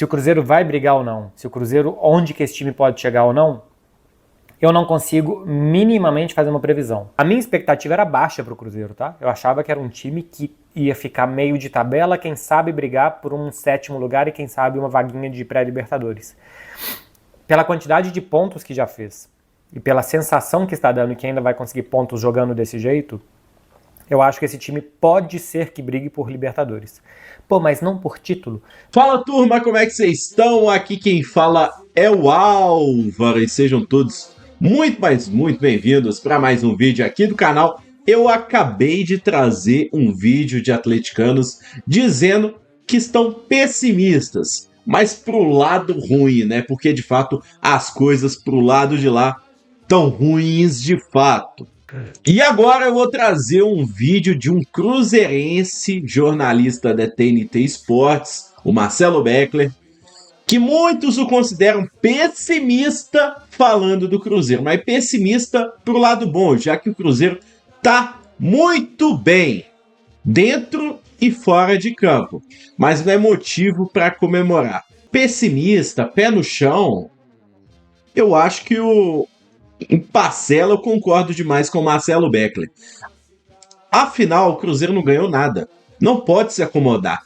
se o Cruzeiro vai brigar ou não, se o Cruzeiro, onde que esse time pode chegar ou não, eu não consigo minimamente fazer uma previsão. A minha expectativa era baixa para o Cruzeiro, tá? Eu achava que era um time que ia ficar meio de tabela, quem sabe brigar por um 7º lugar e quem sabe uma vaguinha de pré-Libertadores. Pela quantidade de pontos que já fez e pela sensação que está dando que ainda vai conseguir pontos jogando desse jeito, eu acho que esse time pode ser que brigue por Libertadores. Pô, mas não por título. Fala, turma, como é que vocês estão? Aqui quem fala é o Álvaro e sejam todos muito bem-vindos para mais um vídeo aqui do canal. Eu acabei de trazer um vídeo de atleticanos dizendo que estão pessimistas, mas pro lado ruim, né? Porque de fato as coisas pro lado de lá estão ruins de fato. E agora eu vou trazer um vídeo de um cruzeirense, jornalista da TNT Sports, o Marcelo Beckler, que muitos o consideram pessimista falando do Cruzeiro, mas pessimista pro lado bom, já que o Cruzeiro tá muito bem, dentro e fora de campo, mas não é motivo para comemorar. Pessimista, pé no chão, eu acho que em parcela eu concordo demais com o Marcelo Beckler. Afinal, o Cruzeiro não ganhou nada, não pode se acomodar.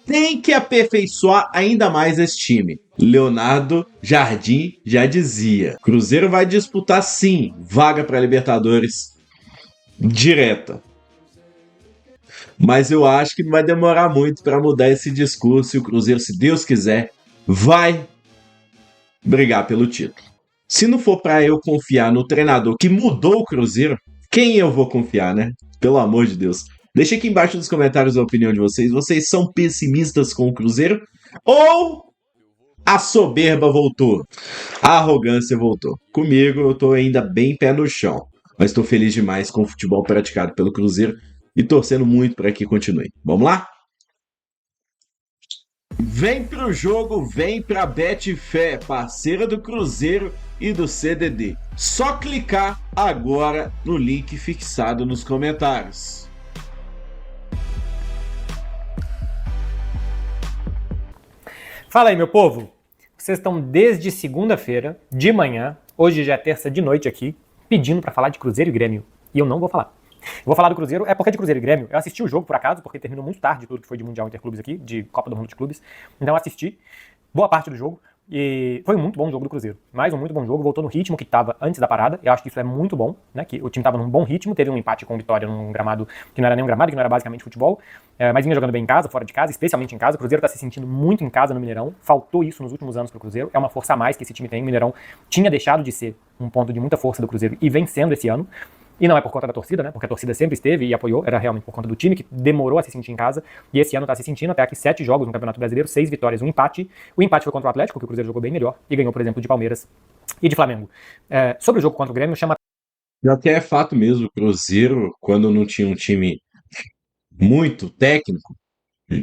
Tem que aperfeiçoar ainda mais esse time. Leonardo Jardim já dizia: Cruzeiro vai disputar sim vaga para Libertadores direta. Mas eu acho que não vai demorar muito para mudar esse discurso e o Cruzeiro, se Deus quiser, vai brigar pelo título. Se não for para eu confiar no treinador que mudou o Cruzeiro, quem eu vou confiar, né? Pelo amor de Deus. Deixa aqui embaixo nos comentários a opinião de vocês. Vocês são pessimistas com o Cruzeiro? Ou a soberba voltou? A arrogância voltou? Comigo eu tô ainda bem pé no chão. Mas estou feliz demais com o futebol praticado pelo Cruzeiro e torcendo muito para que continue. Vamos lá? Vem pro jogo, vem pra Betfé, parceira do Cruzeiro e do CDD. Só clicar agora no link fixado nos comentários. Fala aí, meu povo! Vocês estão desde segunda-feira, de manhã, hoje já é terça de noite aqui, pedindo pra falar de Cruzeiro e Grêmio. E eu não vou falar. Eu vou falar do Cruzeiro, é porque de Cruzeiro e Grêmio, eu assisti o jogo por acaso, porque terminou muito tarde tudo que foi de Mundial Interclubes aqui, de Copa do Mundo de Clubes. Então eu assisti boa parte do jogo e foi um muito bom jogo do Cruzeiro. Mais um muito bom jogo, voltou no ritmo que estava antes da parada. Eu acho que isso é muito bom, né? Que o time estava num bom ritmo, teve um empate com Vitória num gramado que não era nem um gramado, que não era basicamente futebol, mas vinha jogando bem em casa, fora de casa, especialmente em casa. O Cruzeiro está se sentindo muito em casa no Mineirão. Faltou isso nos últimos anos pro Cruzeiro. É uma força a mais que esse time tem. O Mineirão tinha deixado de ser um ponto de muita força do Cruzeiro e vem sendo esse ano. E não é por conta da torcida, né? Porque a torcida sempre esteve e apoiou, era realmente por conta do time que demorou a se sentir em casa. E esse ano tá se sentindo, até aqui 7 jogos no Campeonato Brasileiro, 6 vitórias, um empate. O empate foi contra o Atlético, que o Cruzeiro jogou bem melhor, e ganhou, por exemplo, de Palmeiras e de Flamengo. Sobre o jogo contra o Grêmio, chama... E até é fato mesmo, o Cruzeiro, quando não tinha um time muito técnico,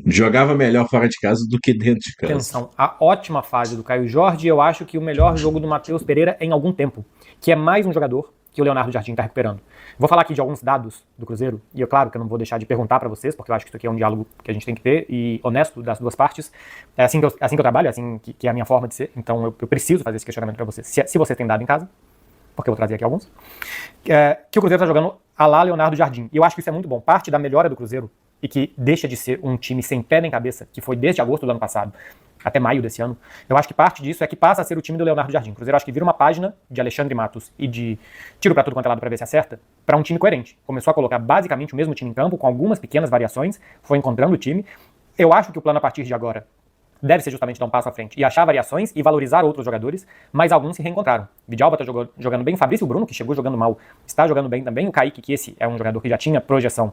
jogava melhor fora de casa do que dentro de casa. Atenção, a ótima fase do Caio Jorge, eu acho que o melhor jogo do Matheus Pereira em algum tempo, que é mais um jogador que o Leonardo Jardim está recuperando. Vou falar aqui de alguns dados do Cruzeiro, e é claro que eu não vou deixar de perguntar para vocês, porque eu acho que isso aqui é um diálogo que a gente tem que ter, e honesto das duas partes. É assim que eu trabalho, é assim que é a minha forma de ser, então eu preciso fazer esse questionamento para vocês. Se vocês têm dado em casa, porque eu vou trazer aqui alguns, que o Cruzeiro está jogando a lá Leonardo Jardim. E eu acho que isso é muito bom. Parte da melhora do Cruzeiro, e que deixa de ser um time sem pé nem cabeça, que foi desde agosto do ano passado até maio desse ano, eu acho que parte disso é que passa a ser o time do Leonardo Jardim. O Cruzeiro acho que vira uma página de Alexandre Matos e de tiro pra tudo quanto é lado pra ver se acerta, pra um time coerente. Começou a colocar basicamente o mesmo time em campo, com algumas pequenas variações, foi encontrando o time. Eu acho que o plano a partir de agora deve ser justamente dar um passo à frente e achar variações e valorizar outros jogadores, mas alguns se reencontraram. Vidalba tá jogando bem, Fabrício Bruno, que chegou jogando mal, está jogando bem também, o Kaique, que esse é um jogador que já tinha projeção,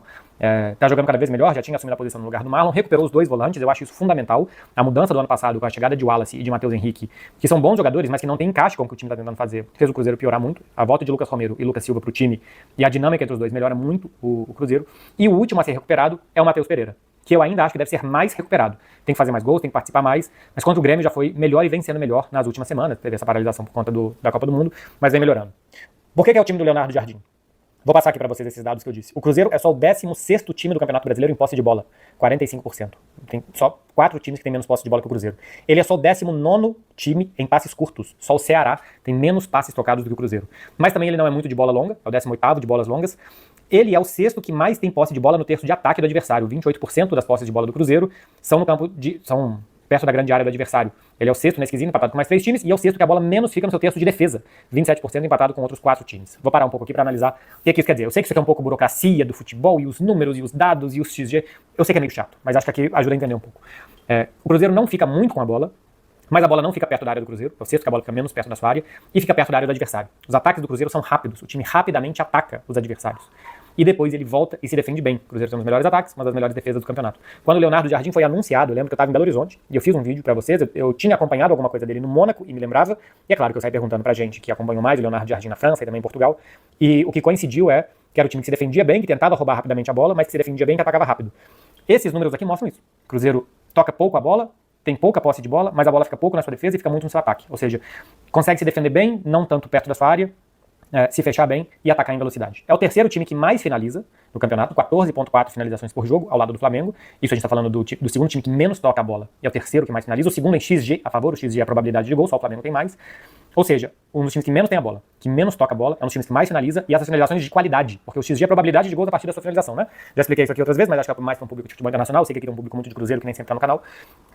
tá jogando cada vez melhor, já tinha assumido a posição no lugar do Marlon, recuperou os dois volantes, eu acho isso fundamental. A mudança do ano passado com a chegada de Wallace e de Matheus Henrique, que são bons jogadores, mas que não tem encaixe com o que o time está tentando fazer, fez o Cruzeiro piorar muito. A volta de Lucas Romero e Lucas Silva pro time e a dinâmica entre os dois melhora muito o Cruzeiro. E o último a ser recuperado é o Matheus Pereira, que eu ainda acho que deve ser mais recuperado. Tem que fazer mais gols, tem que participar mais, mas contra o Grêmio já foi melhor e vem sendo melhor nas últimas semanas. Teve essa paralisação por conta da Copa do Mundo, mas vem melhorando. Por que é o time do Leonardo Jardim? Vou passar aqui para vocês esses dados que eu disse. O Cruzeiro é só o 16º time do Campeonato Brasileiro em posse de bola, 45%. Tem só 4 times que têm menos posse de bola que o Cruzeiro. Ele é só o 19º time em passes curtos. Só o Ceará tem menos passes tocados do que o Cruzeiro. Mas também ele não é muito de bola longa, é o 18º de bolas longas. Ele é o 6º que mais tem posse de bola no terço de ataque do adversário. 28% das posses de bola do Cruzeiro são no campo são perto da grande área do adversário. Ele é o 6º nesse quesito, empatado com mais 3 times, e é o 6º que a bola menos fica no seu terço de defesa. 27% empatado com outros 4 times. Vou parar um pouco aqui para analisar o que isso quer dizer. Eu sei que isso aqui é um pouco burocracia do futebol, e os números, e os dados, e os XG. Eu sei que é meio chato, mas acho que aqui ajuda a entender um pouco. O Cruzeiro não fica muito com a bola, mas a bola não fica perto da área do Cruzeiro, é o 6º que a bola fica menos perto da sua área, e fica perto da área do adversário. Os ataques do Cruzeiro são rápidos, o time rapidamente ataca os adversários. E depois ele volta e se defende bem. O Cruzeiro tem os melhores ataques, uma das melhores defesas do campeonato. Quando o Leonardo Jardim foi anunciado, eu lembro que eu estava em Belo Horizonte, e eu fiz um vídeo pra vocês, eu tinha acompanhado alguma coisa dele no Mônaco, e me lembrava, e é claro que eu saí perguntando pra gente que acompanhou mais o Leonardo Jardim na França e também em Portugal, e o que coincidiu que era o time que se defendia bem, que tentava roubar rapidamente a bola, mas que se defendia bem, que atacava rápido. Esses números aqui mostram isso. O Cruzeiro toca pouco a bola, tem pouca posse de bola, mas a bola fica pouco na sua defesa e fica muito no seu ataque. Ou seja, consegue se defender bem, não tanto perto da sua área, se fechar bem e atacar em velocidade. É o 3º time que mais finaliza no campeonato, 14,4 finalizações por jogo, ao lado do Flamengo. Isso a gente está falando do 2º time que menos toca a bola. E é o 3º que mais finaliza. O 2º em XG a favor, o XG é a probabilidade de gol, só o Flamengo tem mais. Ou seja, um dos times que menos tem a bola, que menos toca a bola, é um dos times que mais finaliza, e essas finalizações de qualidade, porque o XG é a probabilidade de gols a partir da sua finalização, né? Já expliquei isso aqui outras vezes, mas acho que é mais para um público de futebol internacional, eu sei que aqui tem um público muito de Cruzeiro que nem sempre tá no canal.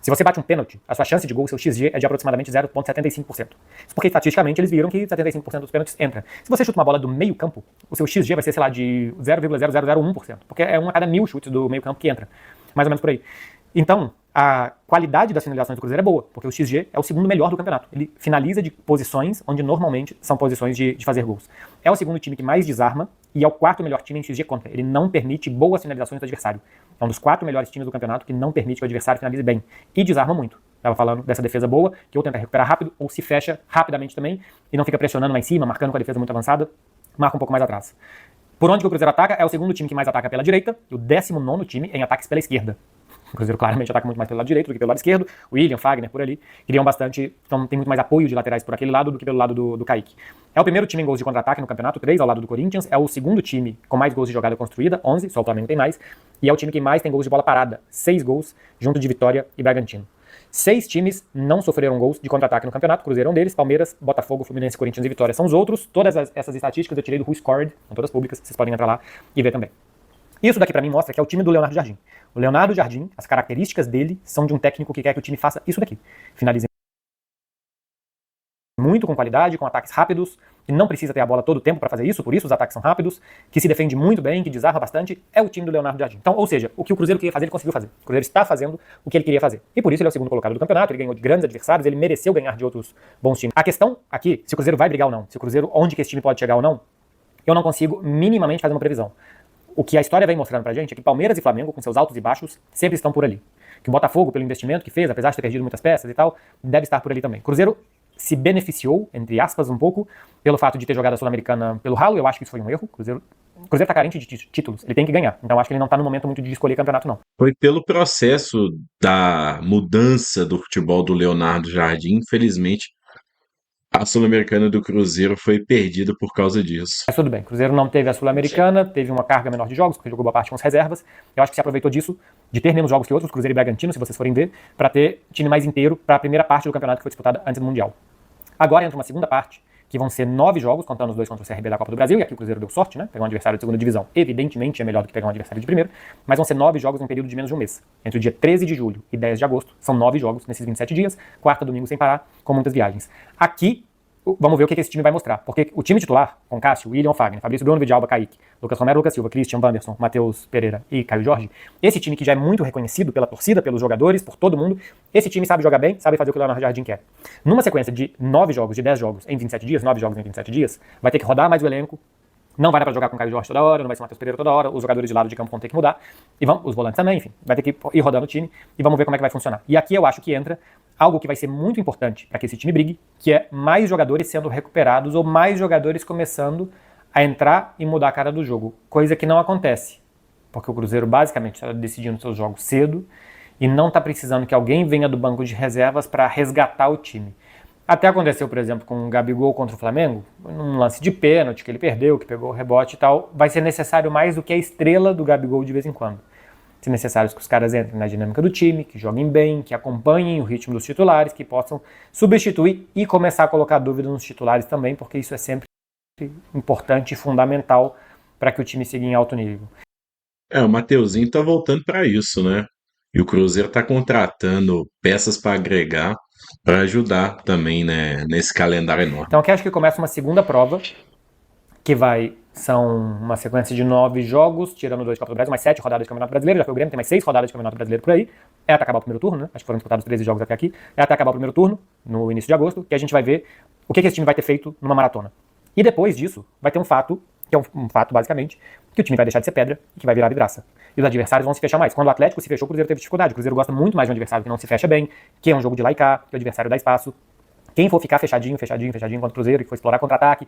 Se você bate um pênalti, a sua chance de gol, seu XG é de aproximadamente 0,75%. Isso porque estatisticamente eles viram que 75% dos pênaltis entra. Se você chuta uma bola do meio campo, o seu XG vai ser, sei lá, de 0,0001%, porque é um a cada 1000 chutes do meio campo que entra. Mais ou menos por aí. Então, a qualidade das finalizações do Cruzeiro é boa, porque o XG é o 2º melhor do campeonato. Ele finaliza de posições onde normalmente são posições de fazer gols. É o 2º time que mais desarma e é o 4º melhor time em XG contra. Ele não permite boas finalizações do adversário. É um dos 4 melhores times do campeonato que não permite que o adversário finalize bem. E desarma muito. Estava falando dessa defesa boa, que ou tenta recuperar rápido, ou se fecha rapidamente também, e não fica pressionando lá em cima, marcando com a defesa muito avançada, marca um pouco mais atrás. Por onde que o Cruzeiro ataca? É o 2º time que mais ataca pela direita, e o 19º time em ataques pela esquerda. O Cruzeiro claramente ataca muito mais pelo lado direito do que pelo lado esquerdo. O William, Fagner, por ali, criam bastante, então tem muito mais apoio de laterais por aquele lado do que pelo lado do Kaique. É o 1º time em gols de contra-ataque no campeonato, 3 ao lado do Corinthians. É o 2º time com mais gols de jogada construída, 11, só o Flamengo tem mais. E é o time que mais tem gols de bola parada, 6 gols, junto de Vitória e Bragantino. 6 times não sofreram gols de contra-ataque no campeonato, Cruzeiro é um deles, Palmeiras, Botafogo, Fluminense, Corinthians e Vitória são os outros. Todas essas estatísticas eu tirei do Who Scored, são todas públicas, vocês podem entrar lá e ver também. Isso daqui pra mim mostra que é o time do Leonardo Jardim. O Leonardo Jardim, as características dele são de um técnico que quer que o time faça isso daqui. Finalize muito com qualidade, com ataques rápidos, que não precisa ter a bola todo o tempo para fazer isso, por isso os ataques são rápidos, que se defende muito bem, que desarma bastante, é o time do Leonardo Jardim. Então, ou seja, o que o Cruzeiro queria fazer, ele conseguiu fazer. O Cruzeiro está fazendo o que ele queria fazer. E por isso ele é o 2º colocado do campeonato, ele ganhou de grandes adversários, ele mereceu ganhar de outros bons times. A questão aqui, se o Cruzeiro vai brigar ou não, se o Cruzeiro, onde que esse time pode chegar ou não, eu não consigo minimamente fazer uma previsão. O que a história vem mostrando pra gente é que Palmeiras e Flamengo, com seus altos e baixos, sempre estão por ali. Que o Botafogo, pelo investimento que fez, apesar de ter perdido muitas peças e tal, deve estar por ali também. Cruzeiro se beneficiou, entre aspas, um pouco, pelo fato de ter jogado a Sul-Americana pelo ralo. Eu acho que isso foi um erro. Cruzeiro tá carente de títulos, ele tem que ganhar. Então acho que ele não tá no momento muito de escolher campeonato, não. Foi pelo processo da mudança do futebol do Leonardo Jardim, infelizmente, a Sul-Americana do Cruzeiro foi perdida por causa disso. Mas tudo bem, Cruzeiro não teve a Sul-Americana, teve uma carga menor de jogos, porque jogou boa parte com as reservas. Eu acho que se aproveitou disso, de ter menos jogos que outros, Cruzeiro e Bragantino, se vocês forem ver, para ter time mais inteiro para a primeira parte do campeonato que foi disputada antes do Mundial. Agora entra uma segunda parte, que vão ser 9 jogos, contando os 2 contra o CRB da Copa do Brasil, e aqui o Cruzeiro deu sorte, né? Pegou um adversário de segunda divisão. Evidentemente é melhor do que pegar um adversário de primeiro, mas vão ser 9 jogos em um período de menos de um mês. Entre o dia 13 de julho e 10 de agosto, são 9 jogos nesses 27 dias, quarta, domingo sem parar, com muitas viagens. Aqui, vamos ver o que esse time vai mostrar. Porque o time titular, com Cássio, William, Fagner, Fabrício Bruno, Vidalba, Kaique, Lucas Romero, Lucas Silva, Christian, Wanderson, Matheus Pereira e Caio Jorge, esse time que já é muito reconhecido pela torcida, pelos jogadores, por todo mundo, esse time sabe jogar bem, sabe fazer o que o Leonardo Jardim quer. Numa sequência de 9 jogos, de 10 jogos em 27 dias, 9 jogos em 27 dias, vai ter que rodar mais o elenco, não vai dar pra jogar com o Caio Jorge toda hora, não vai ser o Matheus Pereira toda hora, os jogadores de lado de campo vão ter que mudar, e os volantes também, enfim, vai ter que ir rodando o time, e vamos ver como é que vai funcionar. E aqui eu acho que entra algo que vai ser muito importante para que esse time brigue, que é mais jogadores sendo recuperados ou mais jogadores começando a entrar e mudar a cara do jogo, coisa que não acontece, porque o Cruzeiro basicamente está decidindo seus jogos cedo e não está precisando que alguém venha do banco de reservas para resgatar o time. Até aconteceu, por exemplo, com o Gabigol contra o Flamengo, num lance de pênalti que ele perdeu, que pegou o rebote e tal, vai ser necessário mais do que a estrela do Gabigol de vez em quando. Se necessário que os caras entrem na dinâmica do time, que joguem bem, que acompanhem o ritmo dos titulares, que possam substituir e começar a colocar dúvida nos titulares também, porque isso é sempre importante e fundamental para que o time siga em alto nível. O Mateuzinho tá voltando para isso, né? E o Cruzeiro tá contratando peças para agregar, para ajudar também, né, nesse calendário enorme. Então aqui acho que começa uma segunda prova, que são uma sequência de 9 jogos, tirando 2 de Copa do Brasil, mais 7 rodadas de Campeonato Brasileiro, já foi o Grêmio, tem mais 6 rodadas de Campeonato Brasileiro por aí, é até acabar o primeiro turno, né? Acho que foram disputados 13 jogos até aqui, é até acabar o primeiro turno, no início de agosto, que a gente vai ver o que esse time vai ter feito numa maratona. E depois disso, vai ter um fato, que é um fato basicamente, que o time vai deixar de ser pedra e que vai virar vidraça. E os adversários vão se fechar mais. Quando o Atlético se fechou, o Cruzeiro teve dificuldade. O Cruzeiro gosta muito mais de um adversário que não se fecha bem, que é um jogo de lá e cá, que o adversário dá espaço. Quem for ficar fechadinho contra o Cruzeiro, que for explorar contra-ataque,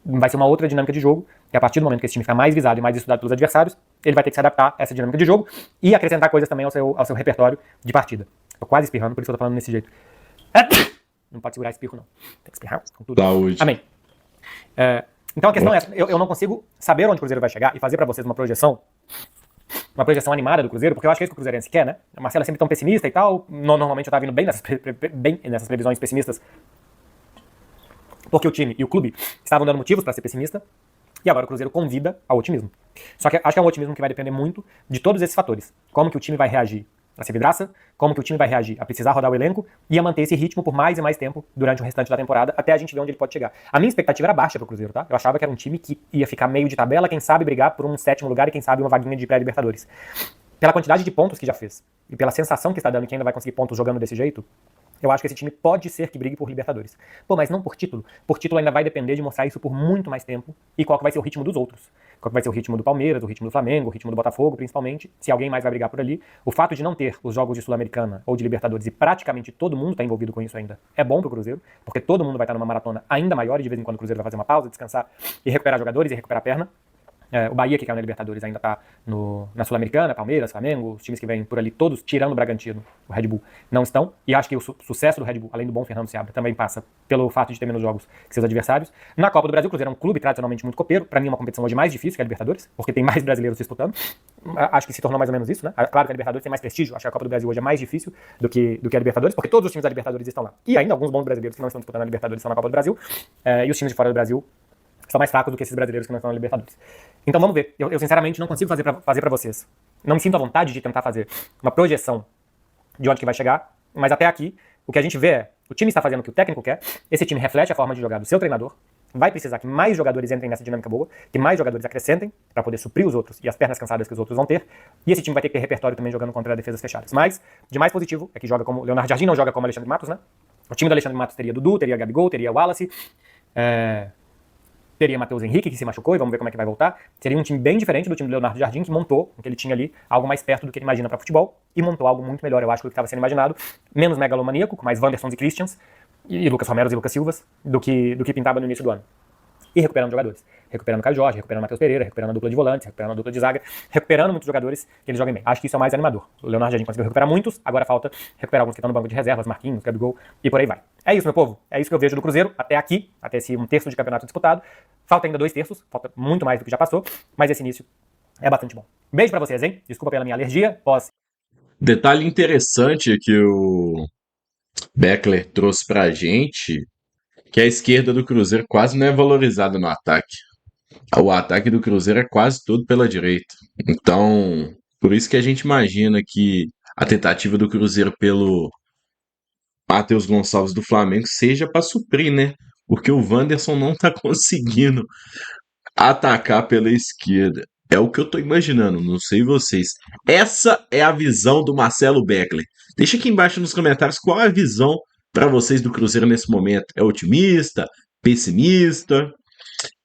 vai ser uma outra dinâmica de jogo, que a partir do momento que esse time ficar mais visado e mais estudado pelos adversários, ele vai ter que se adaptar a essa dinâmica de jogo e acrescentar coisas também ao seu repertório de partida. Tô quase espirrando, por isso que eu tô falando desse jeito. Não pode segurar espirro, não. Tem que espirrar com tudo. Saúde. Amém. Então a questão é essa, eu não consigo saber onde o Cruzeiro vai chegar e fazer pra vocês uma projeção animada do Cruzeiro, porque eu acho que é isso que o Cruzeirense quer, né? A Marcela é sempre tão pessimista e tal, normalmente eu tava vindo bem nessas previsões pessimistas, porque o time e o clube estavam dando motivos para ser pessimista, e agora o Cruzeiro convida ao otimismo. Só que acho que é um otimismo que vai depender muito de todos esses fatores. Como que o time vai reagir a ser vidraça, como que o time vai reagir a precisar rodar o elenco e a manter esse ritmo por mais e mais tempo durante o restante da temporada, até a gente ver onde ele pode chegar. A minha expectativa era baixa pro Cruzeiro, tá? Eu achava que era um time que ia ficar meio de tabela, quem sabe brigar por um 7º lugar e quem sabe uma vaguinha de pré-Libertadores. Pela quantidade de pontos que já fez e pela sensação que está dando que ainda vai conseguir pontos jogando desse jeito, eu acho que esse time pode ser que brigue por Libertadores. Pô, mas não por título. Por título ainda vai depender de mostrar isso por muito mais tempo e qual que vai ser o ritmo dos outros. Qual que vai ser o ritmo do Palmeiras, o ritmo do Flamengo, o ritmo do Botafogo, principalmente. Se alguém mais vai brigar por ali. O fato de não ter os jogos de Sul-Americana ou de Libertadores e praticamente todo mundo está envolvido com isso ainda é bom pro Cruzeiro, porque todo mundo vai estar numa maratona ainda maior e de vez em quando o Cruzeiro vai fazer uma pausa, descansar e recuperar jogadores e recuperar a perna. O Bahia, que caiu na Libertadores, ainda está na Sul-Americana, Palmeiras, Flamengo, os times que vêm por ali, todos tirando o Bragantino, o Red Bull, não estão. E acho que o sucesso do Red Bull, além do bom Fernando Seabra, também passa pelo fato de ter menos jogos que seus adversários. Na Copa do Brasil, o Cruzeiro é um clube tradicionalmente muito copeiro. Para mim é uma competição hoje mais difícil que a Libertadores, porque tem mais brasileiros disputando. Acho que se tornou mais ou menos isso, né? Claro que a Libertadores tem mais prestígio. Acho que a Copa do Brasil hoje é mais difícil do que a Libertadores, porque todos os times da Libertadores estão lá. E ainda alguns bons brasileiros que não estão disputando a Libertadores estão na Copa do Brasil. E os times de fora do Brasil são mais fracos do que esses brasileiros que não estão na Libertadores. Então vamos ver. Eu sinceramente não consigo fazer pra vocês. Não me sinto à vontade de tentar fazer uma projeção de onde que vai chegar, mas até aqui o que a gente vê é o time está fazendo o que o técnico quer, esse time reflete a forma de jogar do seu treinador, vai precisar que mais jogadores entrem nessa dinâmica boa, que mais jogadores acrescentem para poder suprir os outros e as pernas cansadas que os outros vão ter, e esse time vai ter que ter repertório também jogando contra defesas fechadas. Mas, de mais positivo, é que joga como Leonardo Jardim, não joga como Alexandre Matos, né? O time do Alexandre Matos teria Dudu, teria Gabigol, teria Wallace, teria Matheus Henrique, que se machucou, e vamos ver como é que vai voltar. Seria um time bem diferente do time do Leonardo Jardim, que montou, que ele tinha ali, algo mais perto do que ele imagina para futebol, e montou algo muito melhor, eu acho, do que estava sendo imaginado, menos megalomaníaco, com mais Wandersons e Christians, e Lucas Romeros e Lucas Silvas, do que pintava no início do ano. E recuperando jogadores. Recuperando o Caio Jorge, recuperando o Matheus Pereira, recuperando a dupla de volantes, recuperando a dupla de zaga, recuperando muitos jogadores que eles jogam bem. Acho que isso é o mais animador. O Leonardo Jardim conseguiu recuperar muitos, agora falta recuperar alguns que estão no banco de reservas, Marquinhos, Gabigol, e por aí vai. É isso, meu povo. É isso que eu vejo do Cruzeiro até aqui, até esse 1/3 de campeonato disputado. Falta ainda 2/3, falta muito mais do que já passou, mas esse início é bastante bom. Beijo pra vocês, hein? Desculpa pela minha alergia, Detalhe interessante que o Beckler trouxe pra gente, que a esquerda do Cruzeiro quase não é valorizada no ataque. O ataque do Cruzeiro é quase todo pela direita. Então, por isso que a gente imagina que a tentativa do Cruzeiro pelo Matheus Gonçalves do Flamengo seja para suprir, né? Porque o Wanderson não tá conseguindo atacar pela esquerda. É o que eu tô imaginando, não sei vocês. Essa é a visão do Marcelo Beckler. Deixa aqui embaixo nos comentários qual é a visão para vocês do Cruzeiro nesse momento. É otimista? Pessimista?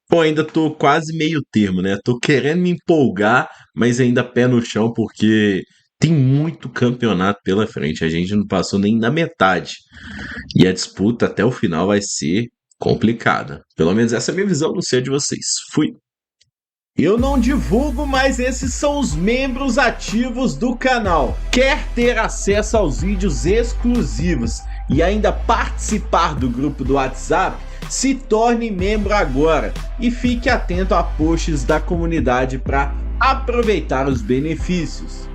Pô, ainda tô quase meio termo, né? Tô querendo me empolgar, mas ainda pé no chão, porque tem muito campeonato pela frente. A gente não passou nem na metade. E a disputa até o final vai ser complicada. Pelo menos essa é a minha visão, não sei a de vocês. Fui! Eu não divulgo, mas esses são os membros ativos do canal. Quer ter acesso aos vídeos exclusivos e ainda participar do grupo do WhatsApp, se torne membro agora e fique atento a posts da comunidade para aproveitar os benefícios.